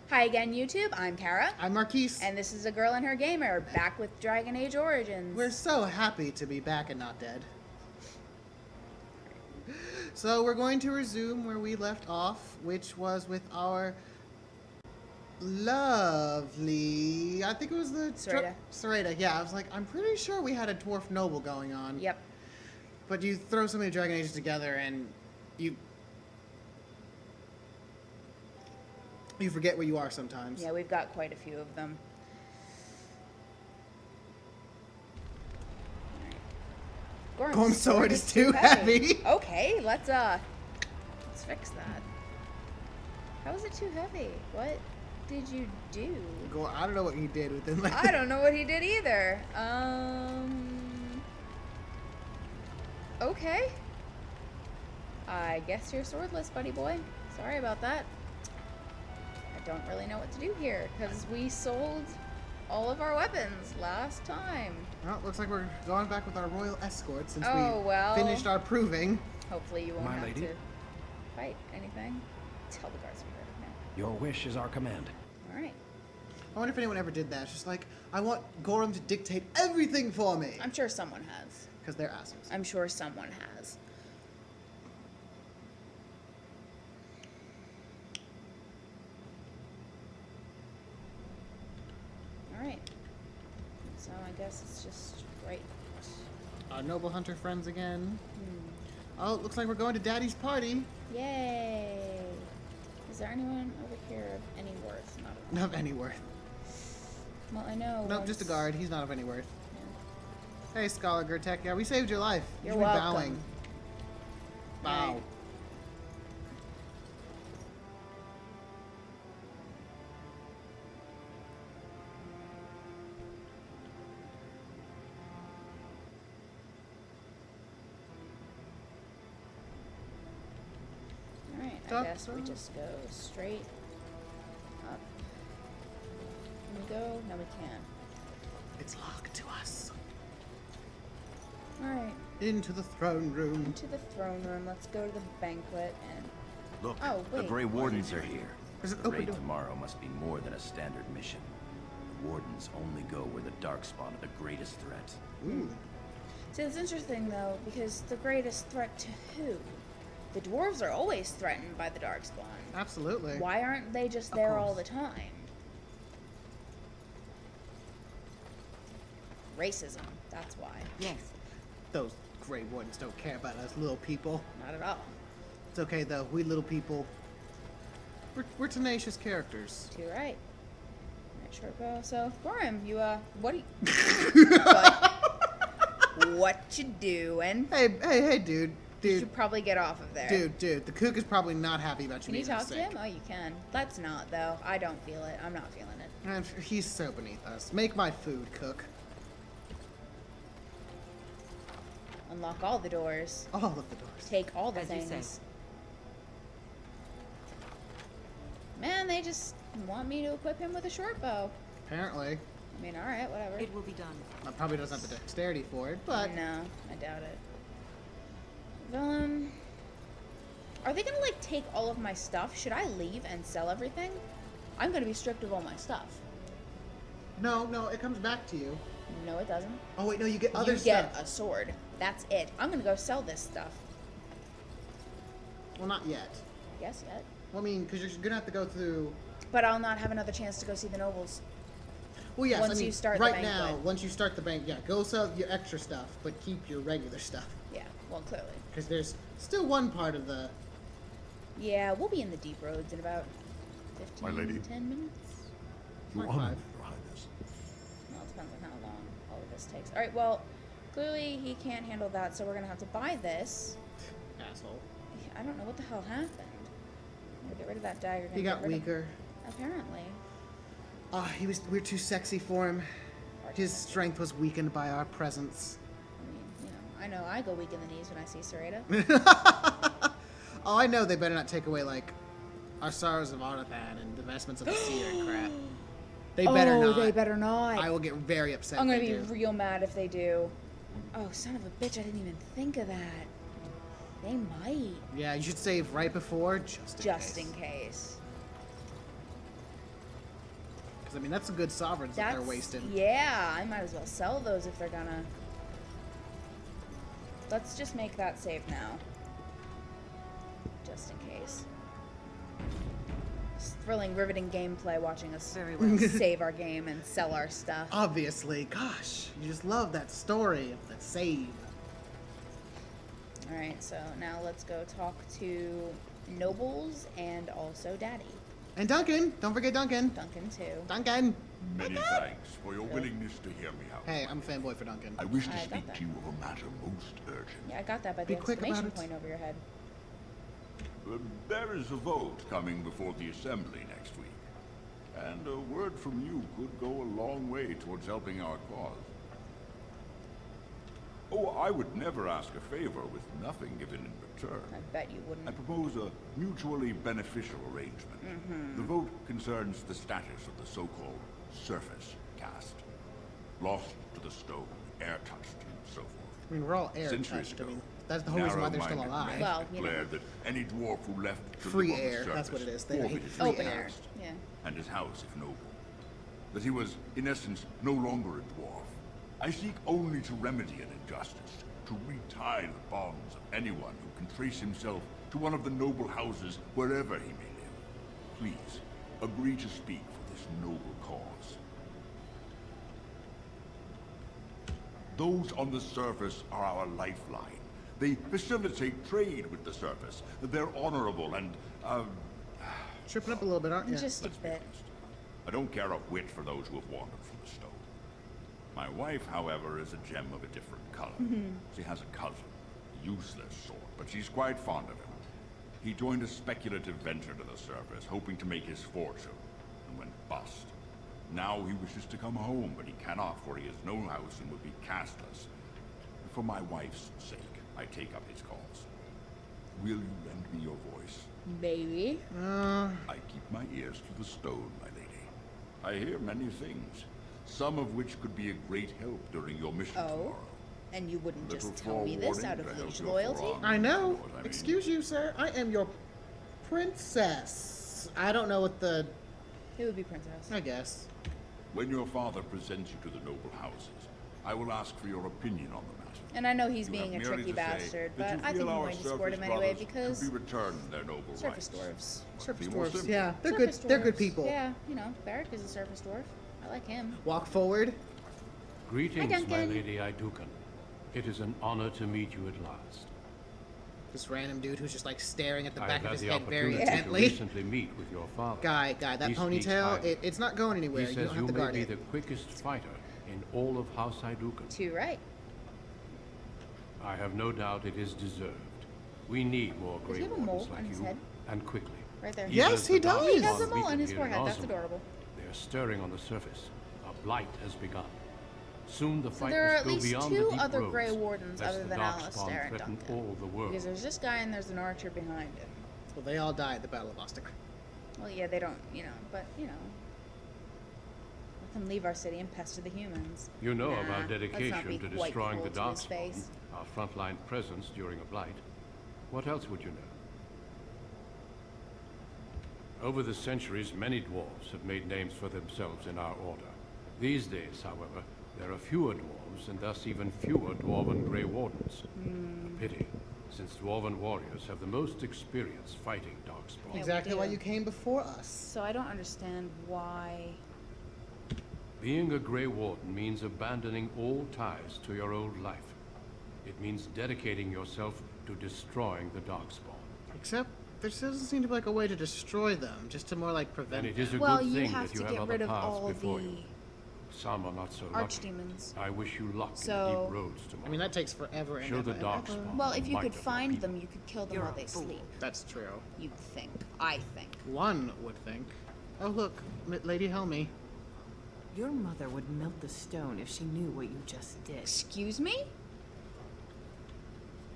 Hi again, YouTube. I'm Kara. I'm Marquise. And this is A Girl and Her Gamer, back with Dragon Age Origins. We're so happy to be back and not dead. So we're going to resume where we left off, which was with our lovely... I think it was the... Sereda. Sereda, yeah. I was like, I'm pretty sure we had a dwarf noble going on. Yep. But you throw so many Dragon Ages together and you forget where you are sometimes. Yeah, we've got quite a few of them. Gorm's sword is too heavy. Okay, let's fix that. How is it too heavy? What did you do? I don't know what he did with it. I don't know what he did either. Okay. I guess you're swordless, buddy boy. Sorry about that. I don't really know what to do here, because we sold all of our weapons last time. Well, looks like we're going back with our royal escort since well. we finished our proving. Hopefully you won't My have lady? to fight anything. Tell the guards to get rid of me. Your wish is our command. Alright. I wonder if anyone ever did that. It's just like, I want Gorham to dictate everything for me. I'm sure someone has. Because they're assholes. I'm sure someone has. Alright. So I guess it's just right. Our noble hunter friends again. Oh, it looks like we're going to Daddy's party. Yay! Is there anyone over here of any worth? Not at all. Not of any worth. Well, I know. Nope, just a guard. He's not of any worth. Yeah. Hey, Scholar Gertek. Yeah, we saved your life. You You're should be welcome. bowing. Bow. Right. Alright, I guess we just go straight up. Can we go? No, we can't. It's locked to us. Alright, Into the throne room. into the throne room. Let's go to the banquet and... Look, Oh, the wait. Grey Wardens are here. There's an The open raid door. tomorrow must be more than a standard mission. The Wardens only go where the Darkspawn are the greatest threat. Ooh. See, it's interesting, though, because the greatest threat to who? The dwarves are always threatened by the Darkspawn. Absolutely. Why aren't they just Of there course. all the time? Racism, that's why. Yes. Those Grey Wardens don't care about us little people. Not at all. It's okay, though. We little people, we're tenacious characters. Too right. Alright, short bow. So, Gorham, you, what are you... what you doing? Hey, dude. You Dude, should probably get off of there. dude. The cook is probably not happy about you Can you being talk to sick. him? Oh, you can. Let's not, though. I don't feel it. I'm not feeling it. And he's so beneath us. Make my food, cook. Unlock all the doors. All of the doors. Take all the As you say. things. Man, they just want me to equip him with a short bow. Apparently. I mean, alright, whatever. It will be done. Probably doesn't have the dexterity for it, but... No, I doubt it. Villain. Are they gonna, like, take all of my stuff? Should I leave and sell everything? I'm gonna be stripped of all my stuff. No, it comes back to you. No, it doesn't. Oh, wait, no, you get other You stuff. get a sword. That's it. I'm gonna go sell this stuff. Well, not yet. I guess yet. Well, I mean, because you're going to have to go through... But I'll not have another chance to go see the nobles. Well, yes, Once I mean, you start the right now, banquet. once you start the bank, yeah, go sell your extra stuff, but keep your regular stuff. Yeah, well, clearly. Because there's still one part of the... Yeah, we'll be in the deep roads in about 15, My lady. 10 minutes. Point Your honor, five. Your Highness. Well, it depends on how long all of this takes. Alright, well, clearly he can't handle that, so we're gonna have to buy this. Asshole. I don't know what the hell happened. I'm gonna get rid of that dagger. He gonna got get rid of- weaker. Apparently. We're too sexy for him. Hard His to say. strength was weakened by our presence. I mean, I know I go weak in the knees when I see Sereda. Oh, I know they better not take away, like, our sorrows of Arnathan and the vestments of the seer and crap. They better not. they better not. I will get very upset I'm if gonna they be do. real mad if they do. Oh, son of a bitch, I didn't even think of that. They might. Yeah, you should save right before, just in Just case. in case. Because, I mean, that's some good sovereigns that they're wasting. Yeah, I might as well sell those if they're gonna. Let's just make that save now. Just in case. It's thrilling, riveting gameplay watching us Very well. save our game and sell our stuff. Obviously. Gosh, you just love that story of the save. Alright, so now let's go talk to Nobles and also Daddy. And Duncan. Don't forget Duncan. Duncan, too. Duncan. Many thanks for your willingness to hear me out. Hey, I'm a fanboy for Duncan. I wish I to got speak that. to you of a matter most urgent. Yeah, I got that by Be the quick about exclamation it. point over your head. There is a vote coming before the Assembly next week. And a word from you could go a long way towards helping our cause. Oh, I would never ask a favor with nothing given in return. I bet you wouldn't. I propose a mutually beneficial arrangement. The vote concerns the status of the so-called surface caste. Lost to the stone, air-touched, and so forth. I mean, we're all air Centuries touched. I ago, mean, that's the whole reason why they're still narrow-minded alive. men Well, you know. declared that any dwarf who left to Free live on the air, that's what it surface is. They hate forfeited free his Open air. air. caste Yeah. and his house if noble. That he was, in essence, no longer a dwarf. I seek only to remedy an injustice, to retie the bonds of anyone who can trace himself to one of the noble houses wherever he may live. Please, agree to speak for this noble cause. Those on the surface are our lifeline. They facilitate trade with the surface. They're honorable and, Tripping up a little bit, aren't you? Just a let's be bit. honest. I don't care a whit for those who have wandered from the stone. My wife, however, is a gem of a different color. She has a cousin, a useless sort, but she's quite fond of him. He joined a speculative venture to the surface, hoping to make his fortune, and went bust. Now he wishes to come home, but he cannot, for he has no house and would be castless. For my wife's sake, I take up his cause. Will you lend me your voice? Maybe. I keep my ears to the stone, my lady. I hear many things, some of which could be a great help during your mission tomorrow. And you wouldn't Little just tell me this forewarning out to of help liege your loyalty? forearm. I know. What I mean. Excuse you, sir. I am your princess. I don't know what the... It would be Princess. I guess. When your father presents you to the noble houses, I will ask for your opinion on the matter. And I know he's You have being a merely tricky to say bastard, that but you I think feel I'm our going to support him surface anyway brothers because should be returned their noble surface rights. dwarves. Surface Be more dwarves. simple. Yeah, they're Surface good. They're good dwarves. people. Yeah, you know, Barrack is a surface dwarf. I like him. Walk forward. Greetings, Hi, my Duncan. lady Idukan. It is an honor to meet you at last. This random dude who's just like staring at the I back have of had his the head very opportunity to intently. recently meet with your father. Guy, that He speaks ponytail, highly. it's not going anywhere. He You says don't you have to may guard be it. the quickest fighter in all of House Idukan. Too right. I have no doubt it is deserved. We need more Does he Grey have a mole Wardens on like his you, head? and quickly. Right there. Even Yes, as the he Dark does. He has a Spawn mole on weaken his here forehead. in That's Ozma, adorable. They are stirring on the surface. A blight has begun. Soon the So fight there are must at go least beyond the two deep other roads, Grey Wardens lest other the than Darkspawn Alistair and threaten Duncan. all the world. Because there's this guy and there's an archer behind him. Well, they all died at the Battle of Ostic. Well, yeah, they don't, but, let them leave our city and pester the humans. You know of Nah, our let's not be dedication to quite destroying the cruel to his Darkspawn, face. our frontline presence during a blight. What else would you know? Over the centuries, many dwarves have made names for themselves in our order. These days, however, there are fewer dwarves and thus even fewer dwarven Grey Wardens. A pity, since dwarven warriors have the most experience fighting Darkspawn. Yeah, we Exactly why do. you came before us. So I don't understand why... Being a Grey Warden means abandoning all ties to your old life. It means dedicating yourself to destroying the Darkspawn. Except there doesn't seem to be like a way to destroy them, just to more like And prevent it is a Well, good you thing have that you to have get other rid of paths all before the you. Some are not so lucky. archdemons. I wish you luck in the So- deep roads tomorrow. I mean, that takes forever and Show ever the and Darkspawn. ever. Well, if you might could of our find people. them, you could kill them You're while a they fool. sleep. That's true. You'd think. I think. One would think. Oh, look, Lady Helmy. Your mother would melt the stone if she knew what you just did. Excuse me?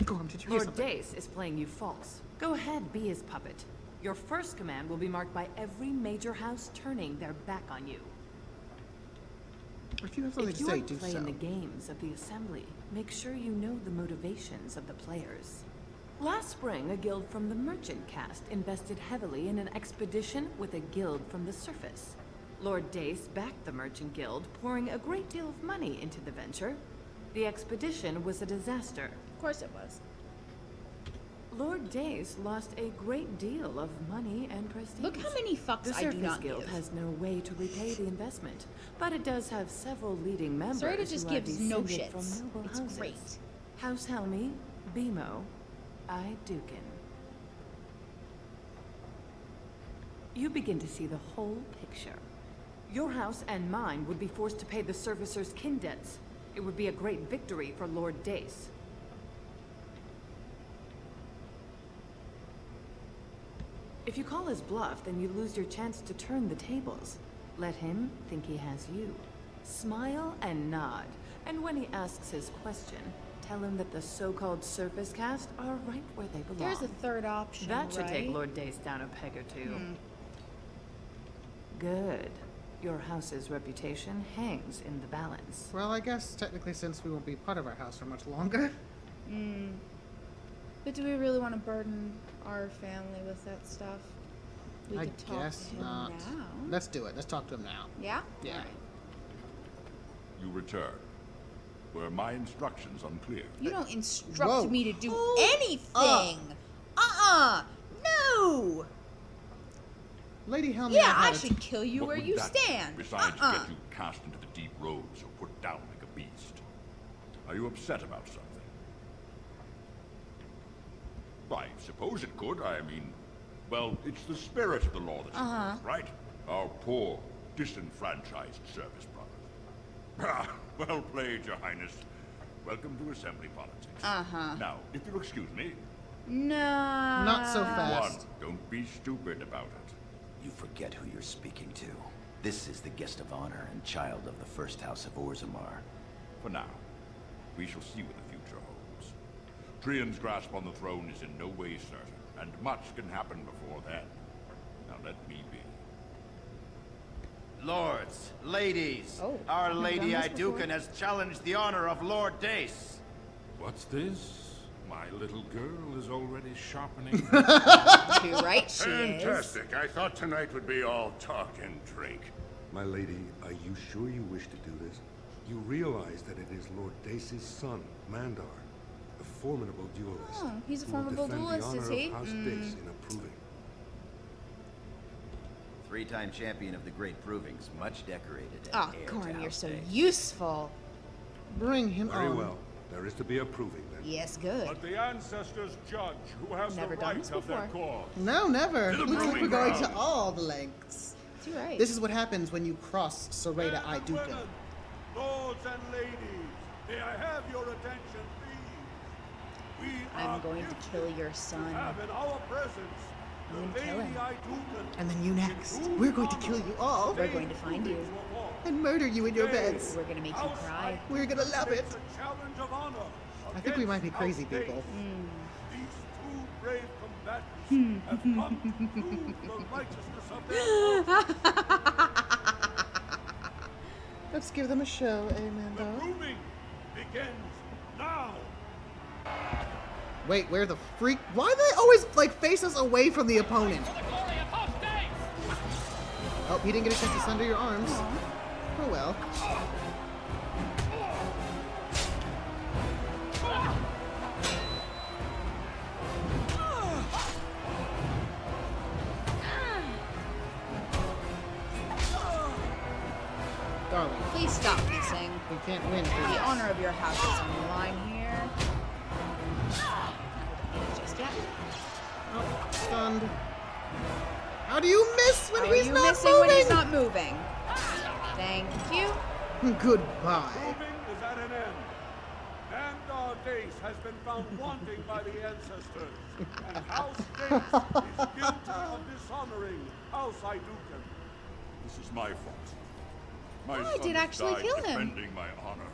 Go on, did you hear Lord something? Dace is playing you false. Go ahead, be his puppet. Your first command will be marked by every major house turning their back on you. If you have something If to you say, are do playing so. the games of the Assembly, make sure you know the motivations of the players. Last spring, a guild from the Merchant caste invested heavily in an expedition with a guild from the surface. Lord Dace backed the Merchant Guild, pouring a great deal of money into the venture. The expedition was a disaster. Of course it was. Lord Dace lost a great deal of money and prestige. Look how many fucks The I do Surface not Guild give. has no way to repay the investment, but it does have several leading members Sereda just who are gives no descended from shits. noble It's houses. great. House Helmy, Bemo, Dukin. You begin to see the whole picture. Your house and mine would be forced to pay the servicers' kin debts. It would be a great victory for Lord Dace. If you call his bluff, then you lose your chance to turn the tables. Let him think he has you. Smile and nod, and when he asks his question, tell him that the so-called surface caste are right where they belong. There's a third option, That should take right? Lord Dace down a peg or two. Good. Your house's reputation hangs in the balance. Well, I guess technically since we won't be part of our house for much longer. But do we really want to burden our family with that stuff? We I could talk guess to him not. now. Let's do it. Let's talk to him now. Yeah? Yeah. All right. You return. Were my instructions unclear? You don't instruct Whoa. me to do Hold anything. No. Lady Helmy, Yeah, I've I had a should kill you What where would you that do, stand. besides get you cast into the deep roads or put down like a beast? Are you upset about something? I suppose it could. I mean, well, it's the spirit of the law that's involved, right? Our poor, disenfranchised service brothers. Ah, well played, Your Highness. Welcome to assembly politics. Now, if you'll excuse me. No. Not so fast. One, don't be stupid about it. You forget who you're speaking to. This is the guest of honor and child of the first house of Orzammar. For now, we shall see what the future holds. Trian's grasp on the throne is in no way certain, and much can happen before then. Now let me be. Lords, ladies, Oh, Our never Lady done this before. Iduken has challenged the honor of Lord Dace. What's this? My little girl is already sharpening. Too right she is. Fantastic. I thought tonight would be all talk and drink. My lady, are you sure you wish to do this? You realize that it is Lord Dace's son, Mandar, a formidable duelist. Oh, he's a who will formidable defend duelist, the is honor he? of House Dace in approving. Three-time champion of the Great Provings, much decorated and Oh, heir to Gorn, you're House so Dace. useful. Bring him Very on. well. There is to be a proving then. Yes, good. Let the ancestors judge who has Never the done right this of their before. cause. No, never. To the Looks like we're proving going to ground. all the lengths. Too right. This is what happens when you cross Sereda Men and Iduka. women, lords and ladies, may I have your attention, please? We I'm are going to gifted kill your to son. have in our presence I'm the gonna kill Lady him. Iduken, And then you in next. whose We're going to honor kill you all We're going to find you. provings were won. and murder you in your Today, beds. We're gonna make you House cry. We're gonna love it. takes a challenge of honor I think we might be against crazy House Dace. people. These two brave combatants have come to prove the righteousness of their cause. Let's give them a show, amen, The though. proving begins now. Wait, where the freak? Why do they always, like, face us away from the opponent? Oh, he didn't get a chance to sunder your arms. Oh well. Darling, Please stop missing. we can't win for The this. honor of your house is on the line here. Not just yet. Oh, stunned. How do you miss when How are he's you not missing moving? when he's not moving? Thank you. Goodbye. Proving is at an end. Mandar Dace has been found wanting by the ancestors, and House Dace is guilty of dishonoring House Iduken. This is my fault. My Oh, I son did has actually died kill him. defending my honor.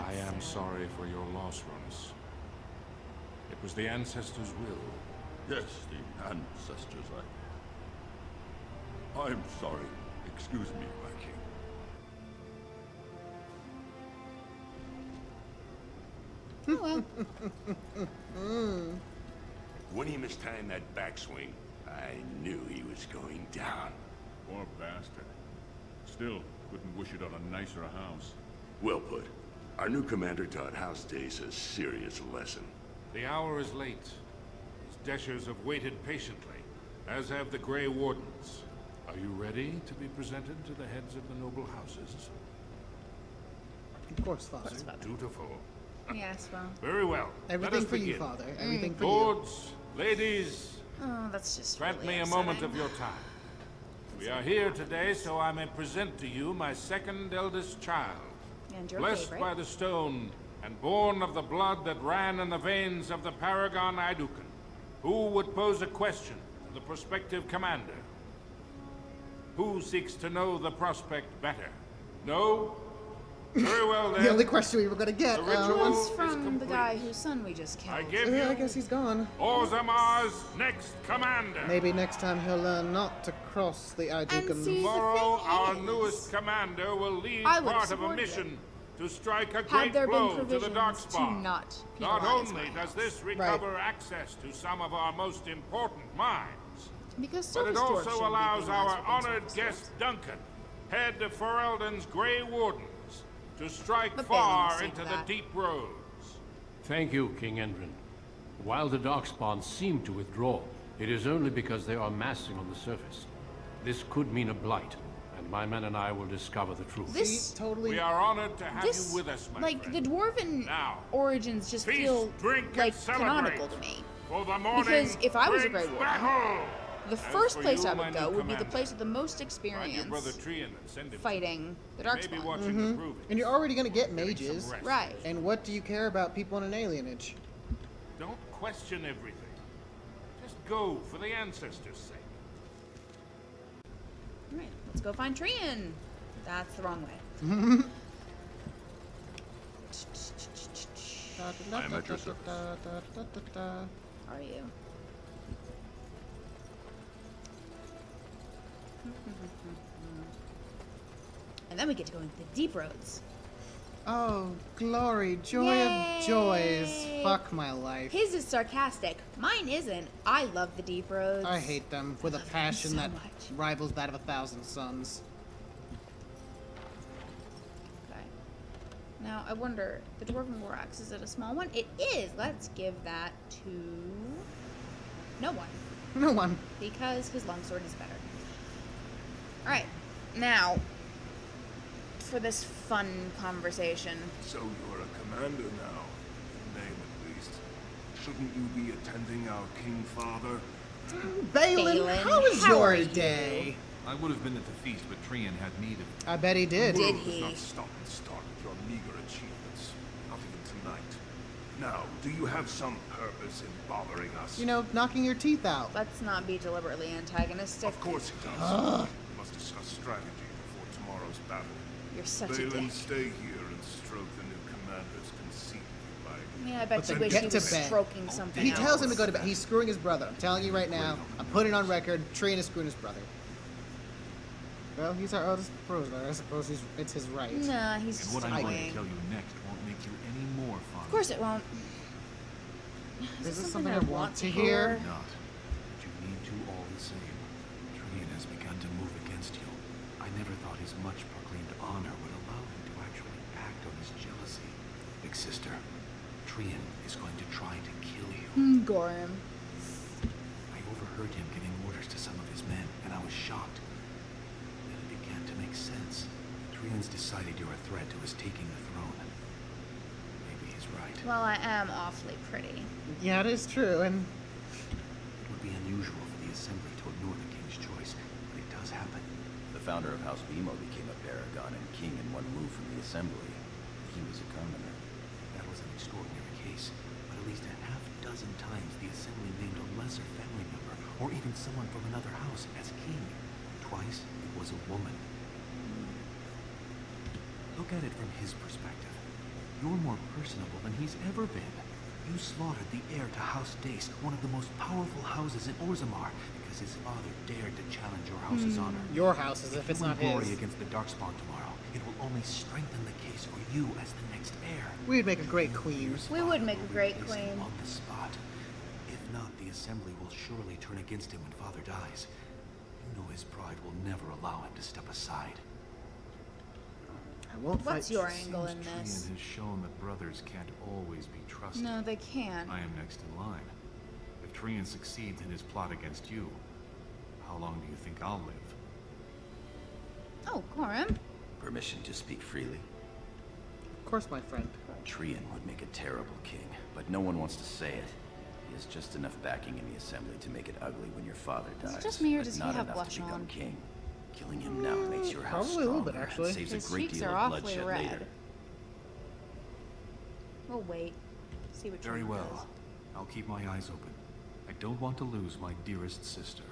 I am sorry for your loss, Ronus. It was the ancestors' will. Yes, the ancestors. I'm sorry. Excuse me, my king. Oh well. When he mistimed that backswing, I knew he was going down. Poor bastard. Still, couldn't wish it on a nicer house. Well put. Our new commander taught House Dace a serious lesson. The hour is late. His Deshers have waited patiently, as have the Grey Wardens. Are you ready to be presented to the heads of the noble houses? Of course, Father. Dutiful. Yes, well. Very well. Let Everything us for you, begin. Father. Everything for you. Lords, ladies, Oh, that's just grant really me a moment upsetting. of your time. We are here today so I may present to you my second eldest child, And your blessed favorite. by the stone and born of the blood that ran in the veins of the paragon Idukan. Who would pose a question to the prospective commander? Who seeks to know the prospect better? No? Very well then. The only question we were gonna get. The ritual One's is from the complete. guy whose son we just killed. I give I you guess he's gone. Orzamar's next commander. Maybe next time he'll learn not to cross the And Idukan. see, Tomorrow, the our thing is, newest commander will lead I would part of a support mission to strike a had great there been blow to the provisions to Darkspawn. not Not penalize only my does house. this recover access to some of our most important mines, Because but it surface dwarves also shouldn't be allows penalized our for being honored surface guest dwarves. Duncan, head of Ferelden's Grey Wardens, to strike But far Balin into saved the that. deep roads. Thank you, King Endrin. While the Darkspawn seem to withdraw, it is only because they are massing on the surface. This could mean a blight, and my men and I will discover the truth. This, Totally. We are honored to have this, you with us, my like, friend. the dwarven Now, origins just feast, feel, drink, and like, celebrate. canonical to me. For the morning Because if I was a brings Grey Warden, battle! The As first for place you, I my would new go would be the commander, place with the most find your brother experience Trian and send him fighting the to me. Maybe Darkspawn. watching the proving. And you're already gonna get Getting some mages. rest. Right. And what do you care about people in an alienage? Don't question everything. Just go for the ancestors' sake. Alright, let's go find Trian. That's the wrong way. I am at your service. Are you? And then we get to go into the deep roads. Oh, glory, joy Yay! of joys. Fuck my life. His is sarcastic. Mine isn't. I love the deep roads. I hate them with a love them passion so that much. rivals that of 1,000 suns. Okay. Now, I wonder, the Dwarven War Axe, is it a small one? It is! Let's give that to... no one. No one. Because his longsword is better. Alright, now, for this fun conversation. So you're a commander now, in name at least. Shouldn't you be attending our King Father? Balin, Balin, how was how are your you? day? I would have been at the feast, but Trian had need of... I bet he did. Did Does he? not stop and start with your meager achievements. Not even tonight. Now, do you have some purpose in bothering us? You know, knocking your teeth out. Let's not be deliberately antagonistic. Of course he does. We must discuss strategy before tomorrow's battle. You're such a Balin, dick. stay here and stroke the new commander's conceit by... Yeah, I bet But you then wish get he to was bed. stroking something He else. tells him to go to bed. He's screwing his brother. I'm telling you right now. I'm putting it on record. Trian is screwing his brother. Well, he's our eldest brother. I suppose it's his right. Nah, he's And just what I'm going annoying. to tell you next won't make you any more fun. Of course it won't. Is this something I want to hear? Not. But you need to all the same. Trian has begun to move against you. I never thought his much proclaimed honor would allow him to actually act on his jealousy. Big sister, Trian is going to try to kill you. Gorham. I overheard him giving orders to some of his men, and I was shocked. Then it began to make sense. Trian's decided you're a threat to his taking the throne. Maybe he's right. Well, I am awfully pretty. Yeah, it is true. And It would be unusual for the Assembly to ignore the King's choice, but it does happen. The founder of House Bimo became a paragon and king in one move from the Assembly. He was a commoner. That was an extraordinary case, but at least a half dozen times the Assembly named a lesser family member, or even someone from another house, as king. Twice, it was a woman. Look at it from his perspective. You're more personable than he's ever been. You slaughtered the heir to House Dace, one of the most powerful houses in Orzammar, because his father dared to challenge your house's honor. your house, as if it's You not win glory his. against the Darkspawn tomorrow. It will only strengthen the case for you as the next heir. We'd make a great queen. We would make a great Replace him queen. on the spot. If not, the Assembly will surely turn against him when Father dies. You know his pride will never allow him to step aside. I won't What's fight. your angle in Trian this? has shown that brothers can't always be trusted. No, they can't. I am next in line. If Trian succeeds in his plot against you, how long do you think I'll live? Oh, Gorham. Permission to speak freely. Of course, my friend. Trian would make a terrible king, but no one wants to say it. He has just enough backing in the assembly to make it ugly when your father Is dies. it just me, or but does he not have enough blush to become on? king. Killing him now makes your house Probably a little bit, stronger and actually. saves His a great cheeks deal are of awfully bloodshed red. later. We'll wait. See what Very Trian well. does. I'll keep my eyes open. I don't want to lose my dearest sister.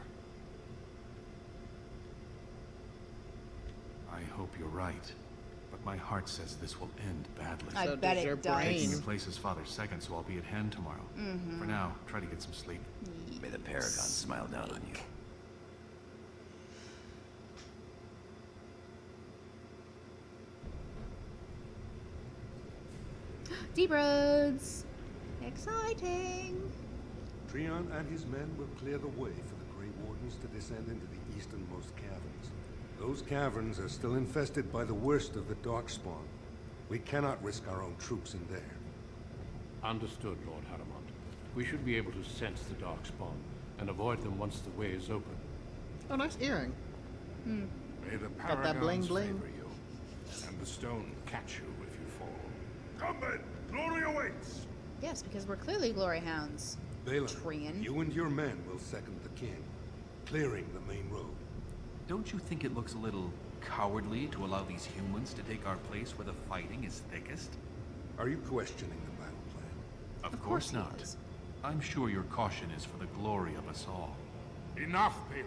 I hope you're right, but my heart says this will end badly. I So bet does your it does. brain. Taking your place as father's second, so I'll be at hand tomorrow. For now, try to get some sleep. May the Paragon smile down on you. Deep roads. Exciting. Trian and his men will clear the way for the Grey Wardens to descend into the easternmost caverns. Those caverns are still infested by the worst of the Darkspawn. We cannot risk our own troops in there. Understood, Lord Haramond. We should be able to sense the Darkspawn and avoid them once the way is open. Oh, nice earring. May the Got that bling Paragons bling. favor you, and the stone catch you if you fall. Come then, glory awaits! Yes, because we're clearly glory hounds. Balin, Trian. you and your men will second the king, clearing the main road. Don't you think it looks a little cowardly to allow these humans to take our place where the fighting is thickest? Are you questioning the battle plan? Of course course he not. is. I'm sure your caution is for the glory of us all. Enough, Balin.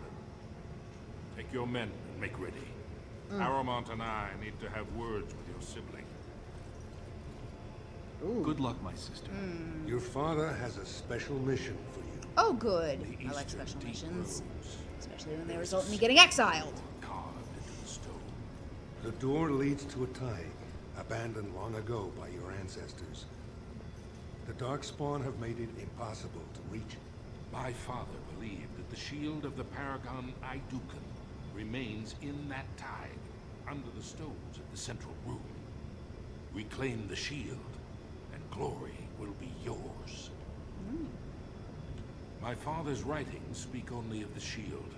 Take your men and make ready. Haramond and I need to have words with your sibling. Ooh. Good luck, my sister. Your father has a special mission for you. Oh, good. The I like eastern special deep missions. roads, Especially when they result in me getting exiled. carved into the stone. The door leads to a tide, abandoned long ago by your ancestors. The Darkspawn have made it impossible to reach it. My father believed that the shield of the Paragon Idukan remains in that tide, under the stones of the central room. Reclaim the shield, and glory will be yours. My father's writings speak only of the shield.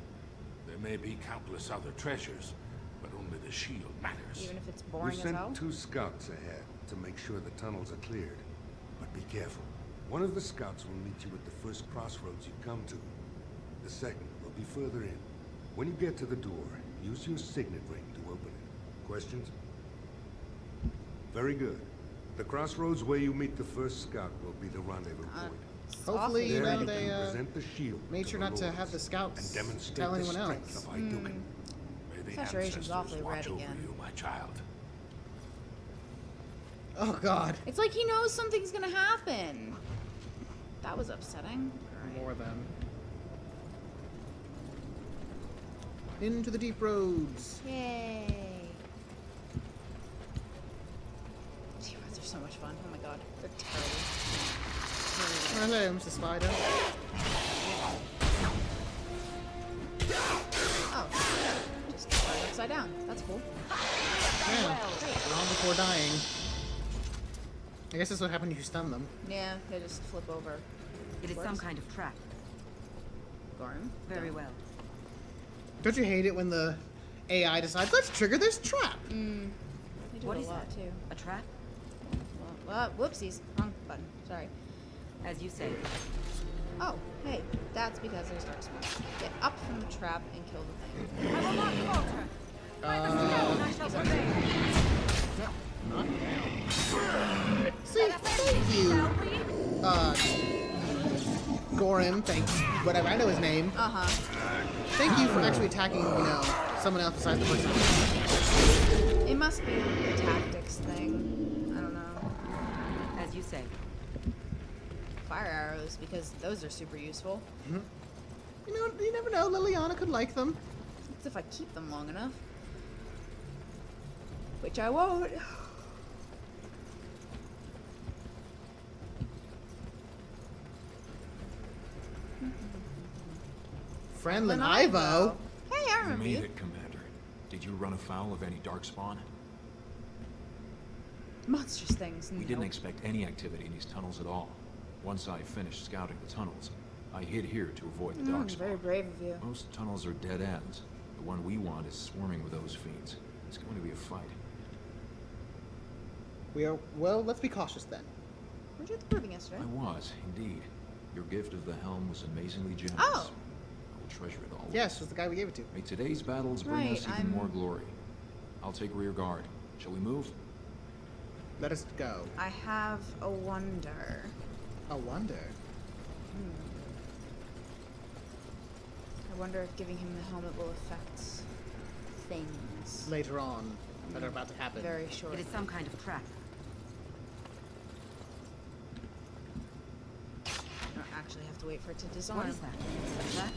There may be countless other treasures, but only the shield matters. Even if it's We boring as sent hell. 2 scouts ahead to make sure the tunnels are cleared. But be careful. One of the scouts will meet you at the first crossroads you come to. The second will be further in. When you get to the door, use your signet ring to open it. Questions? Very good. The crossroads where you meet the first scout will be the rendezvous point. Hopefully, Awfully you There know, you they can present the shield made to sure the not to lords have the scouts and demonstrate tell the anyone strength else. of Idukan. May the Saturation's ancestors awfully watch red over again. you, my child. Oh, God. It's like he knows something's gonna happen. That was upsetting. More than. Into the deep roads. Yay. Deep roads are so much fun. Oh my god. They're terrible. Hello, Mr. Spider. Oh. Just turned upside down. That's cool. Yeah. Long before dying. I guess that's what happened if you stun them. Yeah, they just flip over. It is some kind of trap. Gorham. Very well. Don't you hate it when the AI decides, let's trigger this trap? They do What it a is lot that? too. A trap? Well, whoopsies. Wrong button. Sorry. As you say. Oh, hey. That's because there's dark smoke. Get up from the trap and kill the thing. I will not falter. I must know and I shall obey. Not down. See, thank you. Gorim, whatever, I know his name. Thank you for actually attacking, someone else besides the person. It must be the tactics thing. I don't know. As you say. Fire arrows, because those are super useful. You never know, Liliana could like them. That's if I keep them long enough. Which I won't. Friendlin Ivo. Hey, I You remember made you. it, Commander. Did you run afoul of any Darkspawn? Monstrous things. We didn't expect any activity in these tunnels at all. Once I finished scouting the tunnels, I hid here to avoid the dark spot. Very brave of you. Most tunnels are dead ends. The one we want is swarming with those fiends. It's going to be a fight. Well, let's be cautious then. Weren't you at the proving yesterday? I was, indeed. Your gift of the helm was amazingly generous. Oh! I will treasure it always. Yes, was the guy we gave it to. May today's battles bring us even more glory. I'll take rear guard. Shall we move? Let us go. I have a wonder. A wonder? I wonder if giving him the helmet will affect things. Later on, that are about to happen. Very short. It is some kind of trap. I don't actually have to wait for it to disarm. What is that? Is that?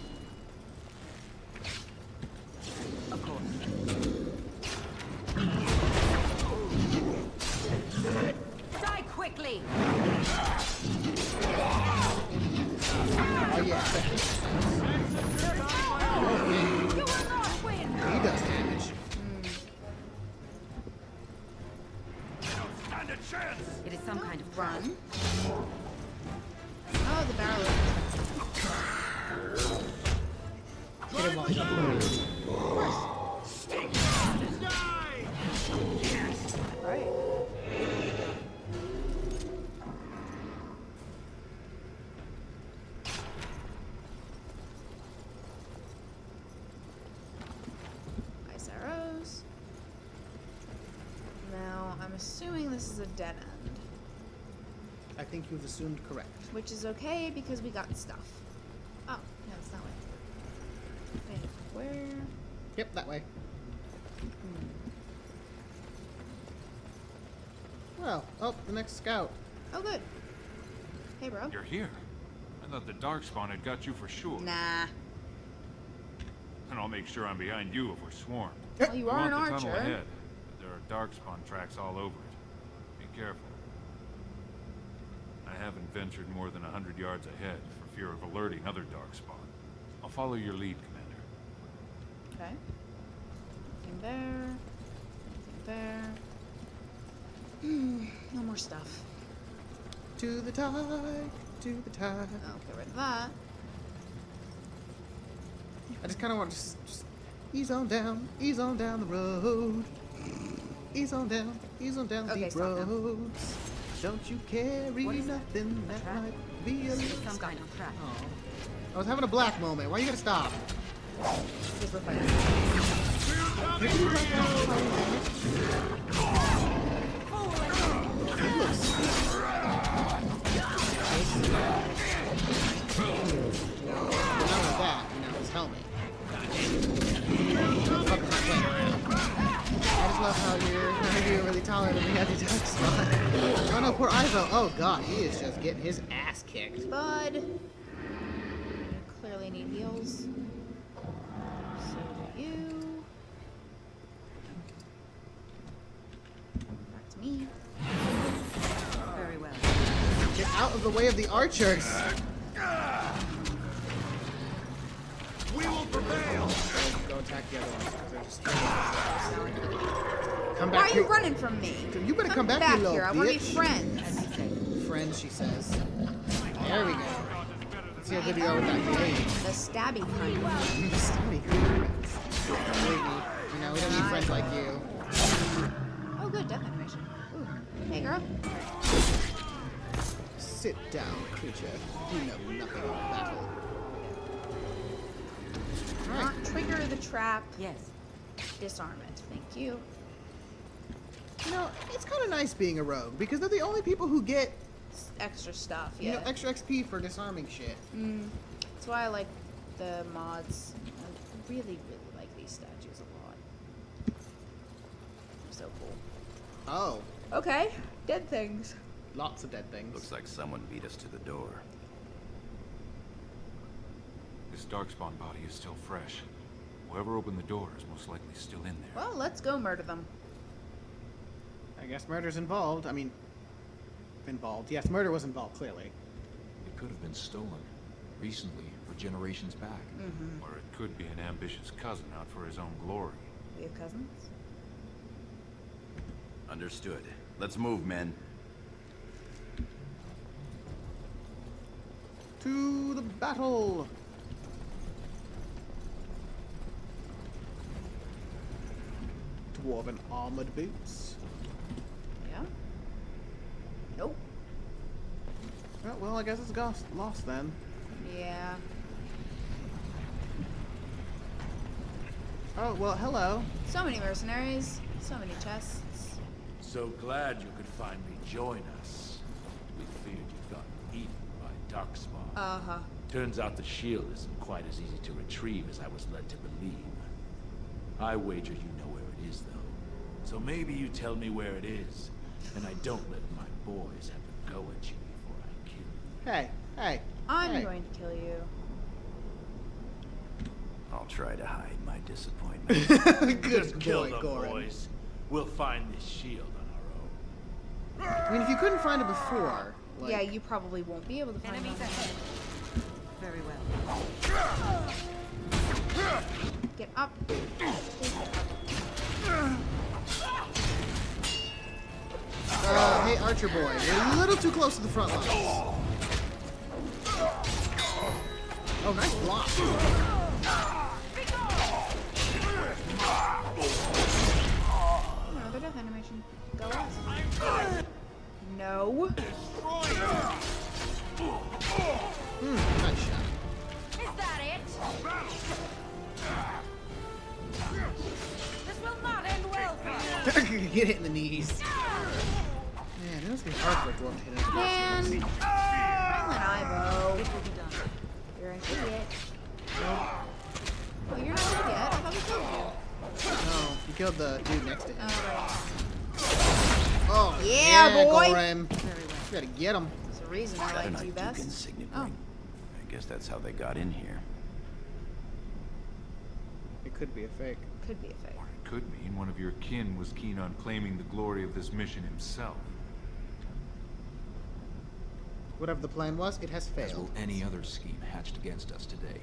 Of course. Die quickly! Oh yeah. You will not win! He does damage. Stand a chance! It is some kind of trap. Run. Oh, the barrel. Hit him while he's up. Right. Ice arrows. Now, I'm assuming this is a dead end. I think you've assumed correct. Which is okay because we got stuff. Oh, no, it's that way. Wait, where? Yep, that way. Well, oh, the next scout. Oh, good. Hey, bro. You're here. I thought the Darkspawn had got you for sure. Nah. And I'll make sure I'm behind you if we're swarmed. Well, you We are an want the archer. tunnel ahead, but there are Darkspawn tracks all over it. Be careful. I haven't ventured more than 100 yards ahead for fear of alerting other Darkspawn. I'll follow your lead, Commander. Okay. Nothing there. Nothing there. No more stuff. To the tide, to the tide. I'll get rid of that. I just kind of want to just ease on down the road. Ease on down Okay, the stop now. roads. Don't you carry What is that? nothing A that trap? might be a It is little some kind of trap. Oh. I was having a black moment. Why you gotta stop? Because we're fighting. Not like that, his helmet. Fucking playing around. I just love how you're really taller than me at the dark spot. Oh no, poor Ivo. Oh god, he is just getting his ass kicked. Bud. You clearly need heals. So do you. Back to me. Very well. Get out of the way of the archers. We will prevail! Go attack the other ones because they're just come Why back are you here. running from me? You better come back, you little here. I want to be bitch. friends. As you say. Friends, she says. There we go. Let's see how good you are with that grenade. The stabby kind. Stabby friends. Believe me, we don't need friends like you. Oh, good. Death animation. Ooh. Hey, girl. Sit down, creature. You know nothing about battle. Not trigger the trap. Yes. Disarm it. Thank you. You know, it's kind of nice being a rogue because they're the only people who get, Extra stuff. you Yeah. know, extra XP for disarming shit. That's why I like the mods. I really, really like these statues a lot. They're so cool. Oh, Okay. Dead things. lots of dead things. Looks like someone beat us to the door. This Darkspawn body is still fresh. Whoever opened the door is most likely still in there. Well, let's go murder them. I guess murder's involved. I mean, involved. Yes, murder was involved, clearly. It could have been stolen. Recently, or generations back. Or it could be an ambitious cousin out for his own glory. We have cousins? Understood. Let's move, men. To the battle! Dwarven armored boots. Yeah. Nope. Oh, well, I guess it's lost then. Yeah. Oh, well, hello. So many mercenaries. So many chests. So glad you could finally join us. We feared you'd gotten eaten by Darkspawn. Uh-huh. Turns out the shield isn't quite as easy to retrieve as I was led to believe. I wager you know where it is, though. So maybe you tell me where it is, and I don't let my boys have a go at you before I kill you. Hey, hey. I'm hey. going to kill you. I'll try to hide my disappointment. Just kill boy, them, Goran. boys. We'll find this shield on our own. I mean, if you couldn't find it before, like... Yeah, you probably won't be able to find Enemies it. ahead. Very well. Get up. Please get up. Hey, Archer boy, you're a little too close to the front lines. Oh, nice block. Another death animation. Go us. No. Nice shot. Is that it? This will not end well for you. Get hit in the knees. Man, it must be hard for a dwarf to hit him. Man. Franklin Ivo. It will be done. You're an idiot. Oh, you're not dead yet. I thought we killed you. No, you killed the dude next to him. Oh, Oh, Yeah, boy. Goran. Very well. You gotta get him. There's a reason I Got an liked you Duke best. signet Oh. ring. I guess that's how they got in here. It could be a fake. Could be a fake. Or it could mean one of your kin was keen on claiming the glory of this mission himself. Whatever the plan was, it has As will failed. any other scheme hatched against us today.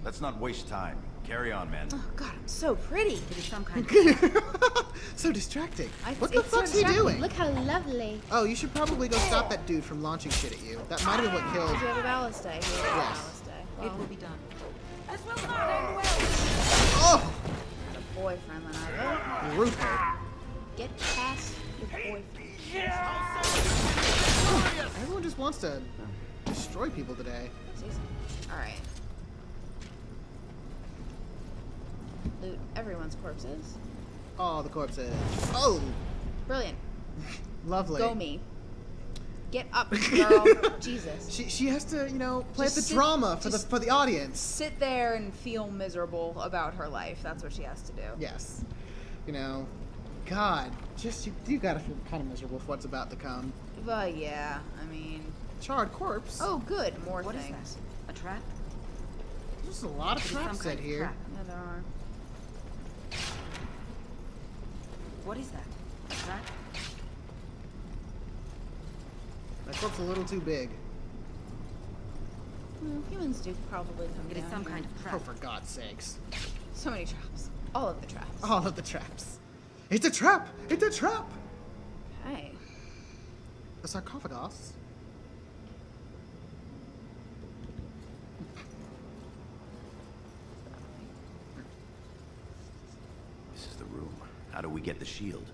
Let's not waste time. Carry on, men. Oh, God, I'm so pretty. It is some kind of... So distracting. What It's the so fuck's he distracting. doing? Look how lovely. Oh, you should probably go stop that dude from launching shit at you. That might have been what killed. Did you have a ballast day? He had a Yes. ballast day. It Well, will be done. This will not end well. Oh! a boyfriend, Ivo. Brutal. Get past your boyfriend. Everyone just wants to destroy people today. Alright. Loot everyone's corpses. Oh, the corpses. Oh! Brilliant. Lovely. Go me. Get up, girl. Jesus. She has to, you know, play up the Just sit- drama just- for the audience. Sit there and feel miserable about her life. That's what she has to do. Yes. You know, God, just you gotta feel kind of miserable for what's about to come. But yeah, I mean... Charred corpse. Oh, good. More What is things. that? A trap? There's a lot of It is some traps kind set of here. trap. Yeah, there are. What is that? A trap? That corpse a little too big. Well, humans do probably come It is down some here. kind of Oh, trap. for God's sakes. So many traps. All of the traps. All of the traps. It's a trap! It's a trap! Okay. A sarcophagus? This is the room. How do we get the shield?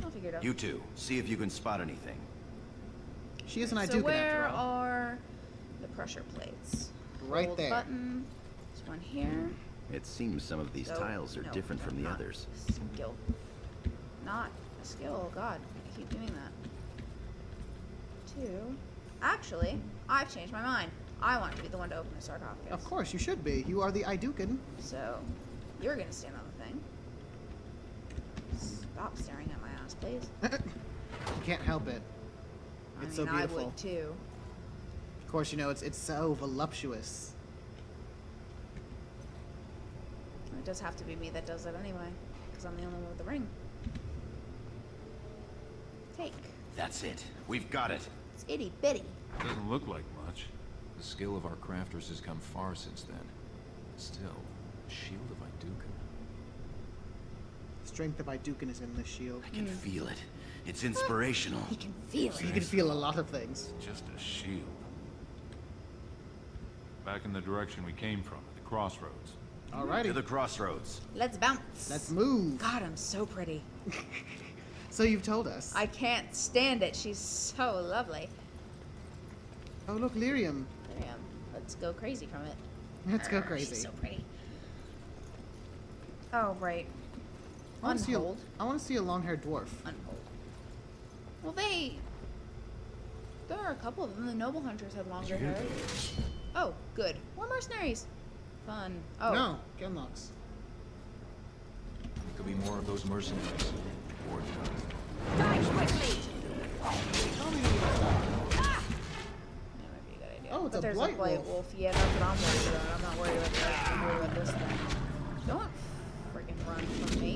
I'll figure it out. You two, see if you can spot anything. She is an So Idukan where after all. are the pressure plates? Right Hold there. Button. There's one here. It seems some of these No, tiles are no, different from the not others. a skill. Not a skill. Oh God, I keep doing that. Two. Actually, I've changed my mind. I want to be the one to open the sarcophagus. Of course, you should be. You are the Idukan. So, you're gonna stand on the thing. Stop staring at my ass, please. You can't help it. It's so I mean, beautiful. I would too. Of course, you know, it's so voluptuous. It does have to be me that does it anyway, because I'm the only one with the ring. Take. That's it. We've got it. It's itty bitty. Doesn't look like much. The skill of our crafters has come far since then. Still, the shield of Idukan. It's strength of Iduken is in this shield. I can feel it. It's inspirational. He can feel You it. can feel a lot of things. Just a shield. Back in the direction we came from, at the crossroads. To Alrighty, the crossroads. Let's bounce. let's move. God, I'm so pretty. So you've told us. I can't stand it. She's so lovely. Oh look, Lyrium. There I am. Let's go crazy from it. Let's go She's crazy. so pretty. Oh, right. I want Unhold. to see a long-haired dwarf. Unhold. Well, there are a couple of them. The noble hunters had longer hair. Oh, good. More mercenaries. Fun. Oh. No, Genlocks. Could be more of those mercenaries. Or Die quickly! Tell me when you stop. That might be a good idea. Oh, it's but a there's blight a blight wolf. wolf. Yeah, that's what I'm worried about. I'm not worried about that. I'm worried about this thing. Don't freaking run from me.